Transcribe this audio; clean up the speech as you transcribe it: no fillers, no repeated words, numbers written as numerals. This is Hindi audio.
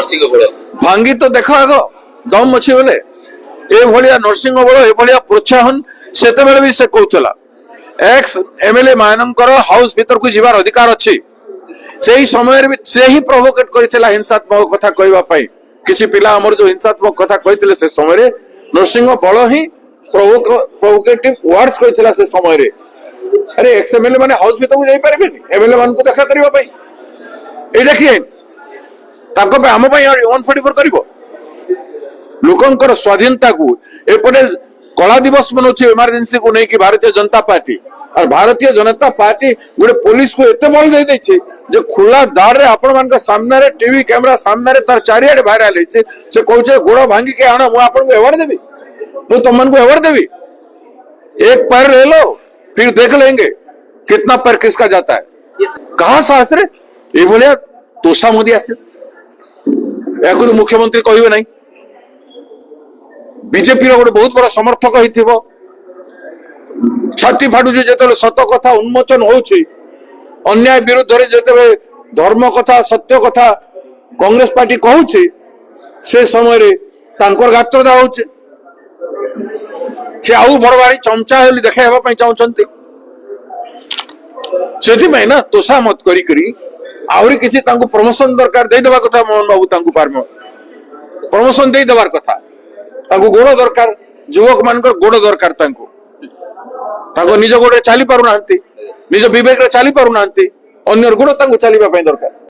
नरसिंह बल भांगी तो देख आग दम अच्छी बोले ये नरसिंह बल ये प्रोत्साहन से भी से कहला एक्स एमएलए मानकर हाउस भीतर को जीवार अधिकार अच्छी से ही समय से ही प्रोवोकेट करथिला हिंसात्मक कथा कहवाई किसी पिला हमर जो हिंसात्मक कथा कहथिले से समय नरसिंह बल ही प्रोवोकेटिव वर्ड्स कहथिला से समय रे अरे एक्स एमएलए माने हाउस भीतर को जाई परबेनी एमएलए मान को देखा करबा पई ए देखिए ताको पे हम पई 144 करबो लोकंकर स्वाधीनता को एपटे कला दिवस मनौछि इमरजेंसी को नहीं कि भारतीय जनता पार्टी और भारतीय जनता पार्टी गोटे पुलिस को एते बल दे दैछि जे खुला दार रे आपण मान के सामने रे टीवी कैमरा सामने रे तार चारियाडे वायरल हेछि से कहउछे गोड़ भांगी के आना मु आपन को अवार्ड देबी मु तुमन को अवार्ड देबी एक पैर ले लो फिर देख लेंगे कितना पैर किसका जाता है कहां साहस रे ए भलिया तोषा मोदी आसे याकु तो मुख्यमंत्री कहिबे नहीं बीजेपी गोटे बहुत बड़ा समर्थक होइथिबो छाती फाटुची जेते सत कथा उन्मोचन होउची अन्याय विरुद्ध रे जेते धर्म कथा सत्य कथा कांग्रेस पार्टी कहूची से समय रे तांकर गात्रदा होउची से आउ बड़ भारी चमचा हेली देखाइबा पई चाहउचंती सेथि में ना तोषा मत करी करी आउरी किछि तांको प्रमोशन दरकार दे देबा कथा मोहन बाबू तांको पारम प्रमोशन दे देबार कथा तांको गोड़ दरकार युवक मानकर गोड़ दरकार तांको निज गोड़े चली पारु निज विवेक रे चली पारु अन्य गोड़ तांको चलीबा पई दरकार।